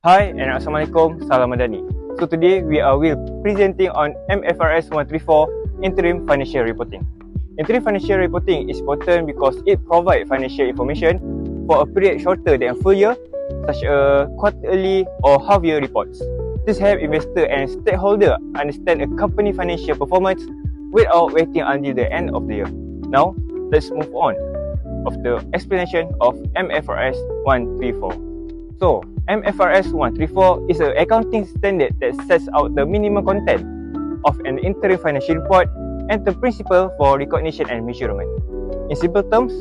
Hi and Assalamualaikum, Salam Madani. So today we will presenting on MFRS134 Interim Financial Reporting. Interim Financial Reporting is important because it provides financial information for a period shorter than a full year, such as quarterly or half-year reports. This helps investor and stakeholder understand a company financial performance without waiting until the end of the year. Now, let's move on of the explanation of MFRS 134. So, MFRS 134 is an accounting standard that sets out the minimum content of an interim financial report and the principle for recognition and measurement. In simple terms,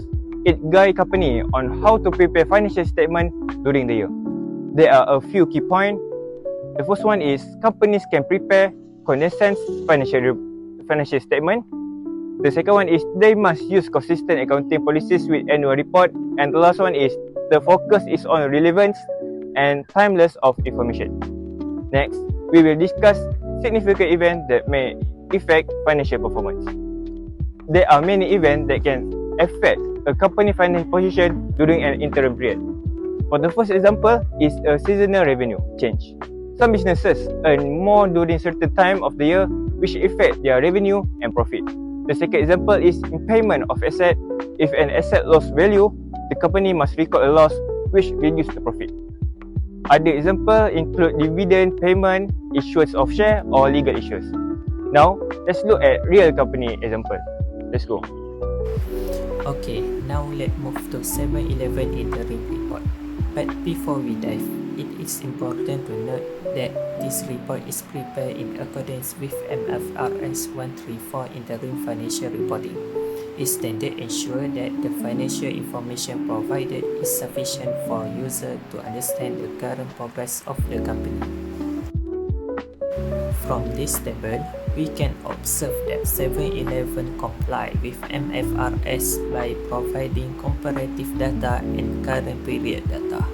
it guides company on how to prepare financial statement during the year. There are a few key points. The first one is companies can prepare condensed financial statement. The second one is they must use consistent accounting policies with annual report. And the last one is the focus is on relevance and timeless of information. Next, we will discuss significant events that may affect financial performance. There are many events that can affect a company financial position during an interim period. For the first example is a seasonal revenue change. Some businesses earn more during certain time of the year, which affect their revenue and profit. The second example is impairment of asset. If an asset lost value, the company must record a loss, which reduce the profit. Other examples include dividend payment, issuance of share, or legal issues. Now, let's look at real company example. Let's go. Okay, now let's move to 7-Eleven interim report. But before we dive, it is important to note that this report is prepared in accordance with MFRS 134 interim financial reporting. Its standard ensure that the financial information provided is sufficient for user to understand the current progress of the company. From this table, we can observe that 7-Eleven comply with MFRS by providing comparative data and current period data.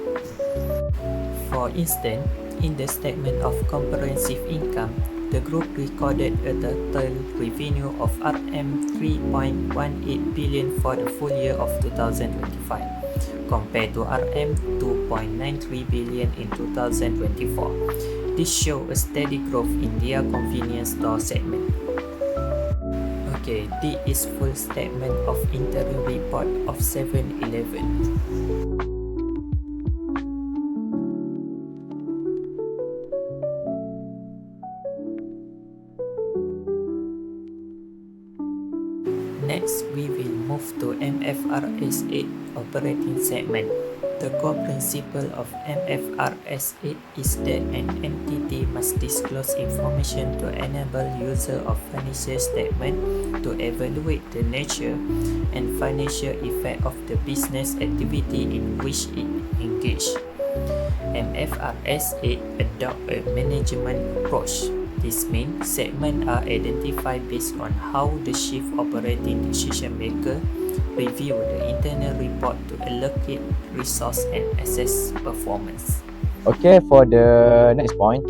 For instance, in the statement of comprehensive income, the group recorded a total revenue of RM3.18 billion for the full year of 2025, compared to RM2.93 billion in 2024. This shows a steady growth in their convenience store segment. Okay, this is full statement of interim report of 7-Eleven. Next, we will move to MFRS8 operating segment. The core principle of MFRS8 is that an entity must disclose information to enable user of financial statement to evaluate the nature and financial effect of the business activity in which it engaged. MFRS8 adopt a management approach. This means segments are identified based on how the chief operating decision maker review the internal report to allocate resource and assess performance. Okay, for the next point,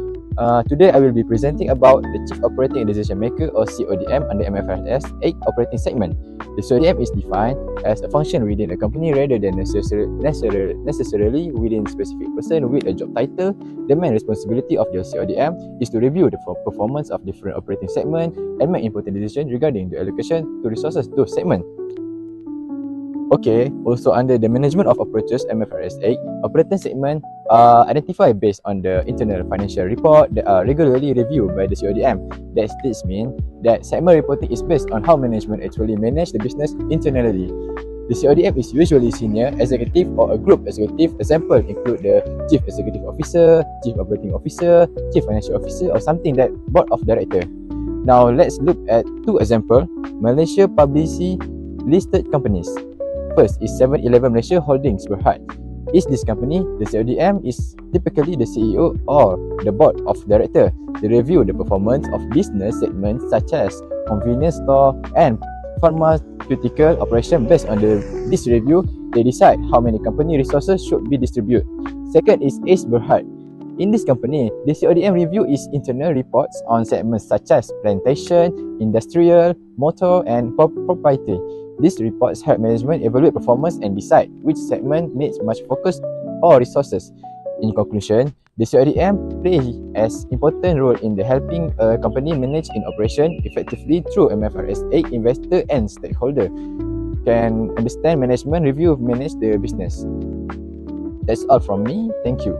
today I will be presenting about the Chief Operating Decision Maker or CODM under MFRS 8 operating segment. The CODM is defined as a function within a company rather than necessarily within a specific person with a job title. The main responsibility of the CODM is to review the performance of different operating segments and make important decisions regarding the allocation to resources to those segments. Okay, also under the management of operators MFRS 8, operating segment are identified based on the internal financial report that are regularly reviewed by the CODM. This means that segment reporting is based on how management actually manage the business internally. The CODM is usually senior executive or a group executive. Example include the chief executive officer, chief operating officer, chief financial officer, or something that board of director. Now let's look at two examples. Malaysia publicly listed companies. First is 7-Eleven Malaysia Holdings Berhad. Is this company? The CODM is typically the CEO or the board of director. They review the performance of business segments such as convenience store and pharmaceutical operation. Based on this review, they decide how many company resources should be distributed. Second is Ace Berhad. In this company, the CODM review its internal reports on segments such as plantation, industrial, motor, and property. These reports help management evaluate performance and decide which segment needs much focus or resources. In conclusion, the CODM plays an important role in helping a company manage in operation effectively through MFRS8. Investor and stakeholder can understand management, review, manage the business. That's all from me. Thank you.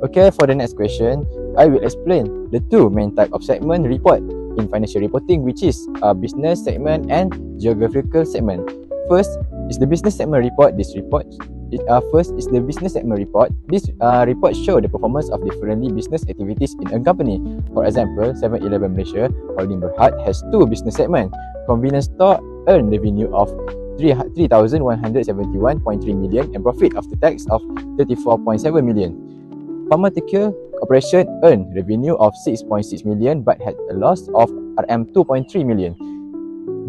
Okay, for the next question, I will explain the two main type of segment report in financial reporting, which is a business segment and geographical segment. First is the business segment report. First is the business segment report. This report show the performance of differently business activities in a company. For example, 7-Eleven Malaysia Holding Berhad has two business segments. Convenience store earned revenue of 3,171.3 million and profit after tax of 34.7 million. Pharmaceutical operation earned revenue of 6.6 million but had a loss of RM2.3 million.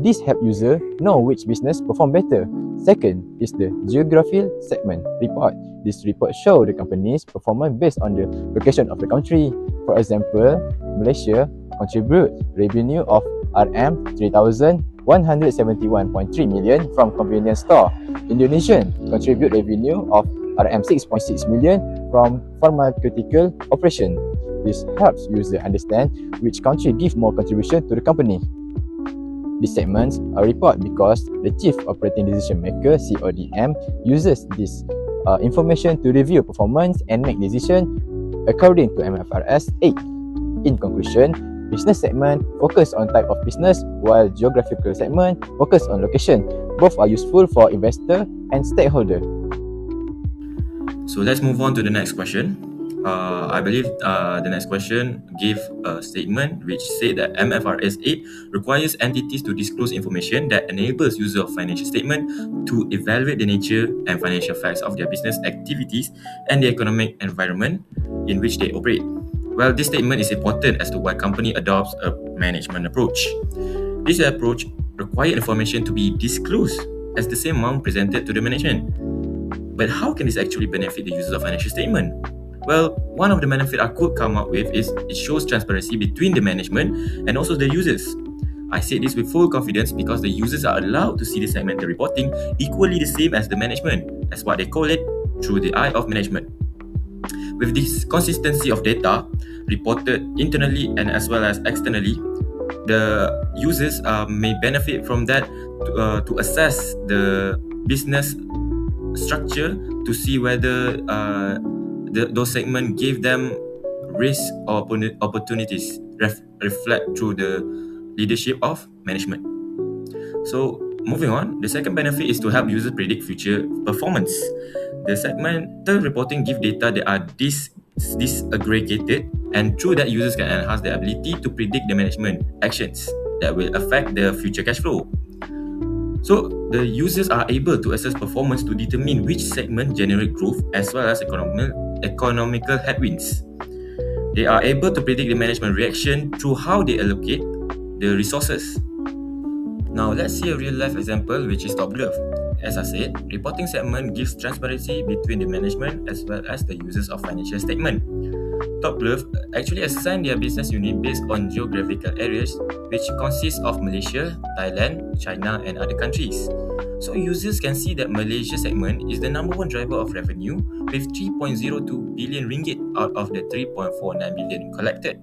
This help user know which business perform better. Second is the geographical segment report. This report show the company's performance based on the location of the country. For example, Malaysia contribute revenue of RM3,171.3 million from convenience store. Indonesia contribute revenue of RM6.6 million from pharmaceutical operation. This helps user understand which country give more contribution to the company. These segments are report because the Chief Operating Decision Maker (CODM) uses this information to review performance and make decision according to MFRS8. In conclusion, business segment focus on type of business while geographical segment focus on location. Both are useful for investor and stakeholder. So let's move on to the next question. I believe the next question gave a statement which said that MFRS8 requires entities to disclose information that enables user of financial statement to evaluate the nature and financial facts of their business activities and the economic environment in which they operate. Well, this statement is important as to why company adopts a management approach. This approach requires information to be disclosed as the same amount presented to the management. But how can this actually benefit the users of financial statement? Well, one of the benefits I could come up with is it shows transparency between the management and also the users. I say this with full confidence because the users are allowed to see the segmental reporting equally the same as the management, as what they call it, through the eye of management. With this consistency of data reported internally and as well as externally, the users may benefit from that to assess the business structure to see whether those segments gave them risk or opportunities reflect through the leadership of management. So moving on, the second benefit is to help users predict future performance. The segmental reporting give data that are disaggregated, and through that users can enhance their ability to predict the management actions that will affect the future cash flow. So the users are able to assess performance to determine which segment generate growth as well as economical headwinds. They are able to predict the management reaction through how they allocate the resources. Now let's see a real life example, which is Top Glove. As I said, reporting segment gives transparency between the management as well as the users of financial statement. Top Glove actually assign their business unit based on geographical areas, which consists of Malaysia, Thailand, China and other countries. So users can see that Malaysia segment is the number one driver of revenue with 3.02 billion ringgit out of the 3.49 billion collected.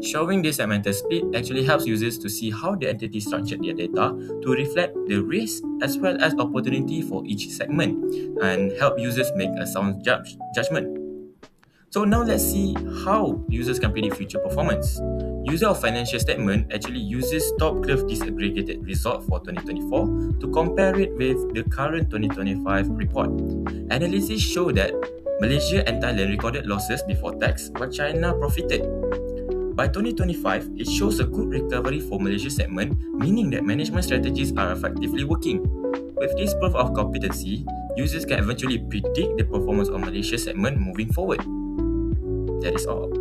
Showing this segmental split actually helps users to see how the entity structured their data to reflect the risk as well as opportunity for each segment and help users make a sound judgment. So now let's see how users can predict future performance. User of financial statement actually uses Top Glove disaggregated result for 2024 to compare it with the current 2025 report. Analysis show that Malaysia and Thailand recorded losses before tax, while China profited. By 2025, it shows a good recovery for Malaysia segment, meaning that management strategies are effectively working. With this proof of competency, users can eventually predict the performance of Malaysia segment moving forward. That is all.